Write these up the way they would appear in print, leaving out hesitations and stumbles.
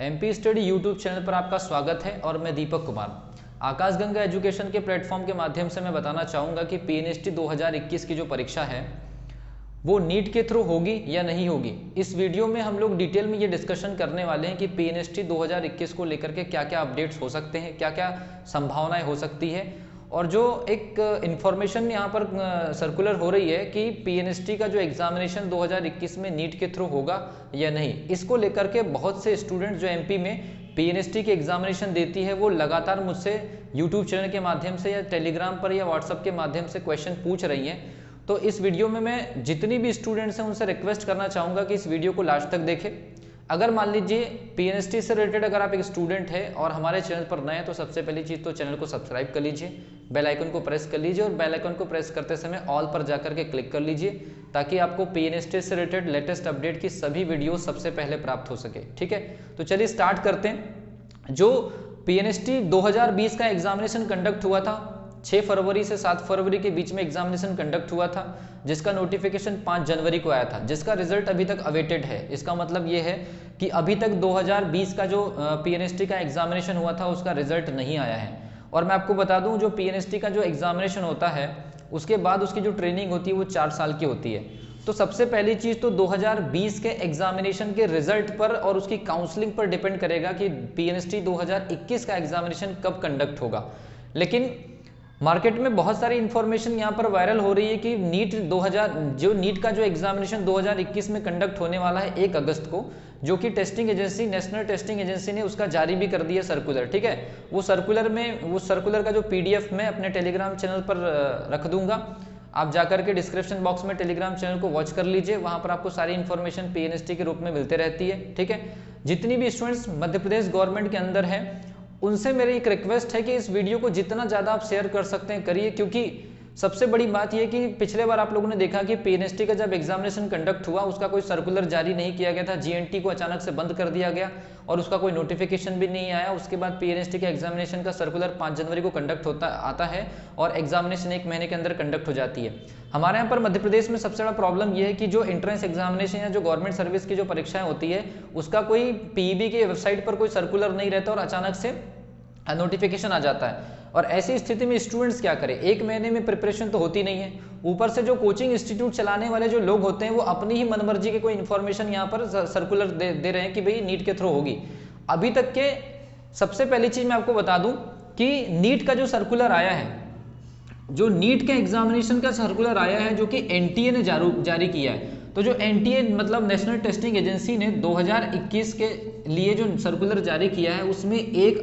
MP study YouTube channel पर आपका स्वागत है और मैं दीपक कुमार। आकाशगंगा एजुकेशन के प्लेटफॉर्म के माध्यम से मैं बताना चाहूँगा कि पीएनएसटी 2021 की जो परीक्षा है वो नीट के थ्रू होगी या नहीं होगी। इस वीडियो में हम लोग डिटेल में ये डिस्कशन करने वाले हैं कि पीएनएसटी 2021 को लेकर के क्या क्या अपडेट्स हो सकते हैं, क्या क्या संभावनाएं हो सकती है, और जो एक इन्फॉर्मेशन यहाँ पर सर्कुलर हो रही है कि पीएनएसटी का जो एग्जामिनेशन 2021 में नीट के थ्रू होगा या नहीं, इसको लेकर के बहुत से स्टूडेंट जो एमपी में पीएनएसटी के एग्जामिनेशन देती है वो लगातार मुझसे यूट्यूब चैनल के माध्यम से या टेलीग्राम पर या व्हाट्सएप के माध्यम से क्वेश्चन पूछ रही हैं। तो इस वीडियो में मैं जितनी भी स्टूडेंट्स हैं उनसे रिक्वेस्ट करना चाहूँगा कि इस वीडियो को लास्ट तक देखें। अगर मान लीजिए पीएनएसटी से रिलेटेड अगर आप एक स्टूडेंट हैं और हमारे चैनल पर नए हैं तो सबसे पहली चीज़ तो चैनल को सब्सक्राइब कर लीजिए, बेल आइकन को प्रेस कर लीजिए और बेल आइकन को प्रेस करते समय ऑल पर जाकर के क्लिक कर लीजिए ताकि आपको पीएनएसटी से रिलेटेड लेटेस्ट अपडेट की सभी वीडियो सबसे पहले प्राप्त हो सके। ठीक है, तो चलिए स्टार्ट करते हैं। जो पीएनएसटी 2020 का एग्जामिनेशन कंडक्ट हुआ था 6 फरवरी से 7 फरवरी के बीच में एग्जामिनेशन कंडक्ट हुआ था, जिसका नोटिफिकेशन 5 जनवरी को आया था, जिसका रिजल्ट अभी तक अवेटेड है। इसका मतलब ये है कि अभी तक 2020 का जो पीएनएसटी का एग्जामिनेशन हुआ था उसका रिजल्ट नहीं आया है। और मैं आपको बता दूं जो पीएनएसटी का जो एग्जामिनेशन होता है उसके बाद उसकी जो ट्रेनिंग होती है वो 4 साल की होती है। तो सबसे पहली चीज़ तो 2020 के एग्जामिनेशन के रिजल्ट पर और उसकी काउंसलिंग पर डिपेंड करेगा कि पीएनएसटी 2021 का एग्जामिनेशन कब कंडक्ट होगा। लेकिन मार्केट में बहुत सारी इंफॉर्मेशन यहाँ पर वायरल हो रही है कि नीट का जो एग्जामिनेशन 2021 में कंडक्ट होने वाला है 1 अगस्त को, जो कि testing agency national testing agency ने उसका जारी भी कर दिया सर्कुलर। ठीक है, वो सर्कुलर का जो पीडीएफ मैं अपने टेलीग्राम चैनल पर रख दूंगा, आप जाकर के डिस्क्रिप्शन बॉक्स में टेलीग्राम चैनल को वॉच कर लीजिए, वहाँ पर आपको सारी इन्फॉर्मेशन पीएनएसटी के रूप में मिलते रहती है। ठीक है, जितनी भी स्टूडेंट्स मध्य प्रदेश गवर्नमेंट के अंदर है उनसे मेरी एक रिक्वेस्ट है कि इस वीडियो को जितना ज़्यादा आप शेयर कर सकते हैं करिए, क्योंकि सबसे बड़ी बात यह कि पिछले बार आप लोगों ने देखा कि पीएनएसटी का जब एग्जामिनेशन कंडक्ट हुआ उसका कोई सर्कुलर जारी नहीं किया गया था, जीएनटी को अचानक से बंद कर दिया गया और उसका कोई नोटिफिकेशन भी नहीं आया। उसके बाद पीएनएसटी के एग्जामिनेशन का सर्कुलर 5 जनवरी को कंडक्ट आता है और एग्जामिनेशन 1 महीने के अंदर कंडक्ट हो जाती है। हमारे यहाँ पर मध्य प्रदेश में सबसे बड़ा प्रॉब्लम यह है कि जो एंट्रेंस एग्जामिनेशन या जो गवर्नमेंट सर्विस की जो परीक्षाएं होती है उसका कोई पीईबी के वेबसाइट पर कोई सर्कुलर नहीं रहता और अचानक से नोटिफिकेशन आ जाता है। और ऐसी स्थिति में स्टूडेंट्स क्या करें, 1 महीने में प्रिपरेशन तो होती नहीं है, ऊपर से जो कोचिंग इंस्टीट्यूट चलाने वाले जो लोग होते हैं वो अपनी ही मनमर्जी के कोई इन्फॉर्मेशन यहाँ पर सर्कुलर दे रहे हैं कि भाई नीट के थ्रू होगी। अभी तक के सबसे पहली चीज मैं आपको बता दूं कि नीट का जो सर्कुलर आया है, जो नीट के एग्जामिनेशन का सर्कुलर आया है जो कि एनटीए ने जारी किया है, तो जो एनटीए मतलब नेशनल टेस्टिंग एजेंसी ने 2021 के लिए जो सर्कुलर जारी किया है उसमें 1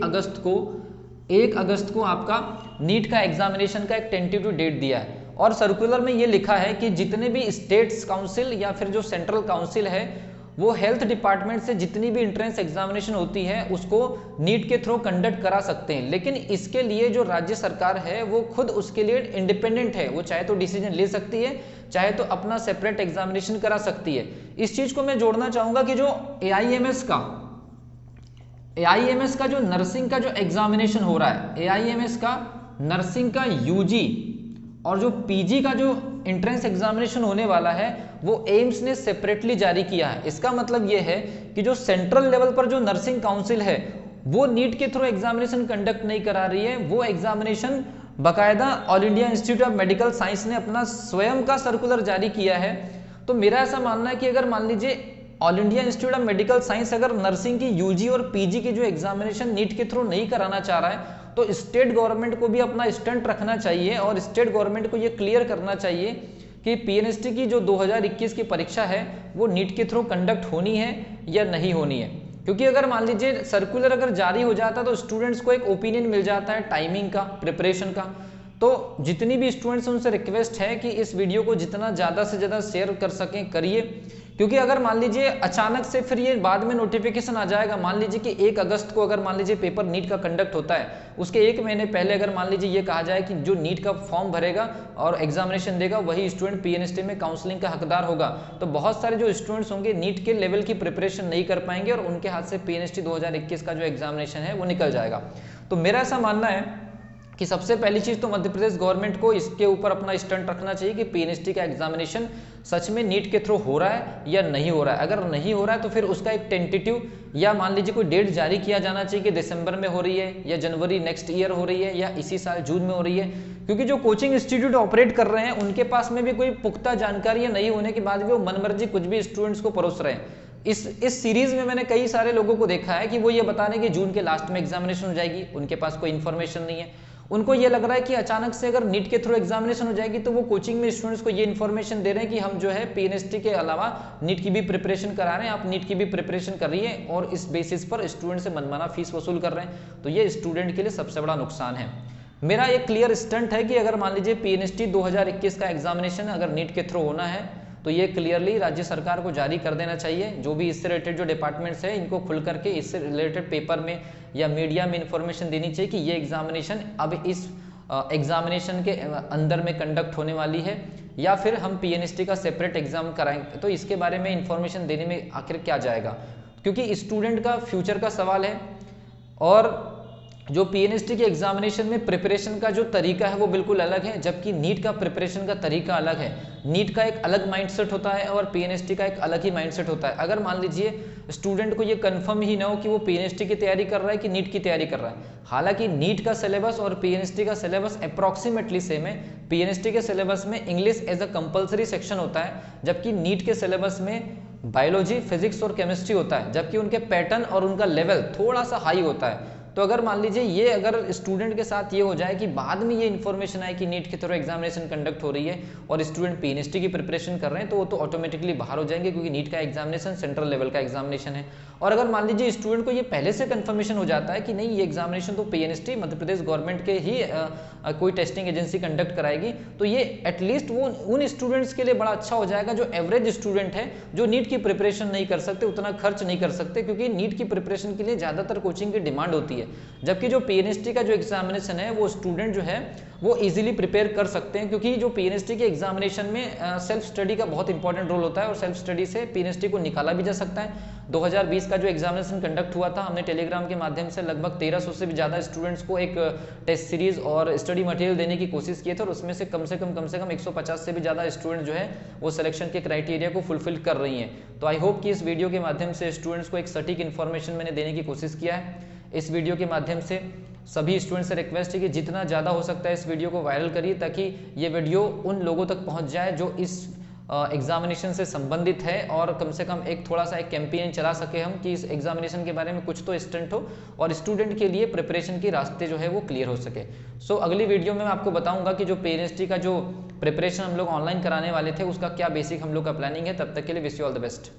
अगस्त को आपका नीट का एग्जामिनेशन का एक टेंटेटिव डेट दिया है। और सर्कुलर में ये लिखा है कि जितने भी स्टेट्स काउंसिल या फिर जो सेंट्रल काउंसिल है वो हेल्थ डिपार्टमेंट से जितनी भी एंट्रेंस एग्जामिनेशन होती है उसको नीट के थ्रू कंडक्ट करा सकते हैं, लेकिन इसके लिए जो राज्य सरकार है वो खुद उसके लिए इंडिपेंडेंट है, वो चाहे तो डिसीजन ले सकती है, चाहे तो अपना सेपरेट एग्जामिनेशन करा सकती है। इस चीज को मैं जोड़ना चाहूंगा कि जो एआईएमएस का जो नर्सिंग का जो एग्जामिनेशन हो रहा है, एआईएमएस का नर्सिंग का यूजी और जो पीजी का जो एंट्रेंस एग्जामिनेशन होने वाला है वो एम्स ने सेपरेटली जारी किया है। इसका मतलब ये है कि जो सेंट्रल लेवल पर जो नर्सिंग काउंसिल है वो नीट के थ्रू एग्जामिनेशन कंडक्ट नहीं करा रही है, वो एग्जामिनेशन बाकायदा all India institute of medical science ने अपना स्वयं का सर्कुलर जारी किया है। तो मेरा ऐसा मानना है कि अगर मान लीजिए all India institute of medical science अगर नर्सिंग की यूजी और पीजी की जो एग्जामिनेशन नीट के थ्रू नहीं कराना चाह रहा है तो स्टेट गवर्नमेंट को भी अपना स्टंट रखना चाहिए और स्टेट गवर्नमेंट को ये क्लियर करना चाहिए कि पीएनएसटी की जो 2021 की परीक्षा है वो नीट के थ्रू कंडक्ट होनी है या नहीं होनी है। क्योंकि अगर मान लीजिए सर्कुलर अगर जारी हो जाता तो स्टूडेंट्स को एक ओपिनियन मिल जाता है टाइमिंग का, प्रिपरेशन का। तो जितनी भी स्टूडेंट्स उनसे रिक्वेस्ट है कि इस वीडियो को जितना ज़्यादा से ज़्यादा शेयर कर सकें करिए, क्योंकि अगर मान लीजिए अचानक से फिर ये बाद में नोटिफिकेशन आ जाएगा, मान लीजिए कि 1 अगस्त को अगर मान लीजिए पेपर नीट का कंडक्ट होता है उसके 1 महीने पहले अगर मान लीजिए ये कहा जाए कि जो नीट का फॉर्म भरेगा और एग्जामिनेशन देगा वही स्टूडेंट पीएनएसटी में काउंसलिंग का हकदार होगा, तो बहुत सारे जो स्टूडेंट्स होंगे नीट के लेवल की प्रिपरेशन नहीं कर पाएंगे और उनके हाथ से पीएनएसटी 2021 का जो एग्जामिनेशन है वो निकल जाएगा। तो मेरा ऐसा मानना है कि सबसे पहली चीज तो मध्य प्रदेश गवर्नमेंट को इसके ऊपर अपना स्टंट रखना चाहिए कि पीएनएसटी का एग्जामिनेशन सच में नीट के थ्रू हो रहा है या नहीं हो रहा है। अगर नहीं हो रहा है तो फिर उसका एक टेंटेटिव या मान लीजिए कोई डेट जारी किया जाना चाहिए कि दिसंबर में हो रही है या जनवरी नेक्स्ट ईयर हो रही है या इसी साल जून में हो रही है, क्योंकि जो कोचिंग इंस्टीट्यूट ऑपरेट कर रहे हैं उनके पास में भी कोई पुख्ता जानकारी नहीं होने के बाद भी वो मनमर्जी कुछ भी स्टूडेंट्स को परोस रहे हैं। इस सीरीज में मैंने कई सारे लोगों को देखा है कि वो ये बता रहे हैं कि जून के लास्ट में एग्जामिनेशन हो जाएगी, उनके पास कोई इन्फॉर्मेशन नहीं है। उनको ये लग रहा है कि अचानक से अगर नीट के थ्रू एग्जामिनेशन हो जाएगी तो वो कोचिंग में स्टूडेंट्स को ये इन्फॉर्मेशन दे रहे हैं कि हम जो है पीएनएसटी के अलावा नीट की भी प्रिपरेशन करा रहे हैं, आप नीट की भी प्रिपरेशन कर रही है और इस बेसिस पर स्टूडेंट से मनमाना फीस वसूल कर रहे हैं। तो ये स्टूडेंट के लिए सबसे बड़ा नुकसान है। मेरा एक क्लियर स्टंट है कि अगर मान लीजिए पीएनएसटी 2021 का एग्जामिनेशन अगर नीट के थ्रू होना है तो ये क्लियरली राज्य सरकार को जारी कर देना चाहिए। जो भी इससे रिलेटेड जो डिपार्टमेंट्स है इनको खुल करके इससे रिलेटेड पेपर में या मीडिया में इंफॉर्मेशन देनी चाहिए कि ये एग्जामिनेशन अब इस एग्जामिनेशन के अंदर में कंडक्ट होने वाली है या फिर हम पीएनएसटी का सेपरेट एग्जाम कराएंगे। तो इसके बारे में इंफॉर्मेशन देने में आखिर क्या जाएगा, क्योंकि स्टूडेंट का फ्यूचर का सवाल है और जो पीएनएसटी के एग्जामिनेशन में प्रिपरेशन का जो तरीका है वो बिल्कुल अलग है, जबकि नीट का प्रिपरेशन का तरीका अलग है। नीट का एक अलग माइंडसेट होता है और पीएनएसटी का एक अलग ही माइंडसेट होता है। अगर मान लीजिए स्टूडेंट को ये कंफर्म ही ना हो कि वो पीएनएसटी की तैयारी कर रहा है कि नीट की तैयारी कर रहा है, हालांकि नीट का सिलेबस और पीएनएसटी का सिलेबस अप्रॉक्सीमेटली सेम है। पीएनएसटी के सिलेबस में English as a compulsory section होता है, जबकि नीट के सिलेबस में बायोलॉजी, फिजिक्स और केमिस्ट्री होता है, जबकि उनके पैटर्न और उनका लेवल थोड़ा सा हाई होता है। तो अगर मान लीजिए ये अगर स्टूडेंट के साथ ये हो जाए कि बाद में ये इन्फॉर्मेशन आए कि नीट के थ्रू एग्जामिनेशन कंडक्ट हो रही है और स्टूडेंट पीएनएसटी की प्रिपरेशन कर रहे हैं, तो वो तो ऑटोमेटिकली बाहर हो जाएंगे, क्योंकि नीट का एग्जामिनेशन सेंट्रल लेवल का एग्जामिनेशन है। और अगर मान लीजिए स्टूडेंट को ये पहले से कंफर्मेशन हो जाता है कि नहीं ये एग्जामिनेशन तो पीएनएसटी मध्य प्रदेश गवर्नमेंट के ही कोई टेस्टिंग एजेंसी कंडक्ट कराएगी, तो ये एटलीस्ट वो उन स्टूडेंट्स के लिए बड़ा अच्छा हो जाएगा जो एवरेज स्टूडेंट है, जो नीट की प्रिपरेशन नहीं कर सकते, उतना खर्च नहीं कर सकते, क्योंकि नीट की प्रिपरेशन के लिए ज़्यादातर कोचिंग की डिमांड होती है। जबकि जो पीएनएसटी का जो एग्जामिनेशन है वो स्टूडेंट जो है वो इजीली प्रिपेयर कर सकते हैं, क्योंकि जो पीएनएसटी के एग्जामिनेशन में सेल्फ स्टडी का बहुत इंपॉर्टेंट रोल होता है और सेल्फ स्टडी से पीएनएसटी को निकाला भी जा सकता है। 2020 का जो एग्जामिनेशन कंडक्ट हुआ था, हमने टेलीग्राम के माध्यम से लगभग 1300 से भी ज़्यादा स्टूडेंट्स को एक टेस्ट सीरीज और स्टडी मटेरियल देने की कोशिश की थी और उसमें से कम 150 से भी ज़्यादा स्टूडेंट जो है वो सिलेक्शन के क्राइटेरिया को फुलफिल कर रही हैं। तो आई होप कि इस वीडियो के माध्यम से स्टूडेंट्स को एक सटीक इन्फॉर्मेशन मैंने देने की कोशिश किया है। इस वीडियो के माध्यम से सभी स्टूडेंट्स से रिक्वेस्ट है कि जितना ज़्यादा हो सकता है इस वीडियो को वायरल करिए, ताकि ये वीडियो उन लोगों तक पहुंच जाए जो इस एग्जामिनेशन से संबंधित है और कम से कम एक थोड़ा सा एक कैंपेन चला सके हम कि इस एग्जामिनेशन के बारे में कुछ तो स्टंट हो और स्टूडेंट के लिए प्रिपरेशन के रास्ते जो है वो क्लियर हो सके। सो अगली वीडियो में मैं आपको बताऊंगा कि जो पीएनएसटी का जो प्रिपरेशन हम लोग ऑनलाइन कराने वाले थे उसका क्या बेसिक हम लोग का प्लानिंग है। तब तक के लिए wish you all the best.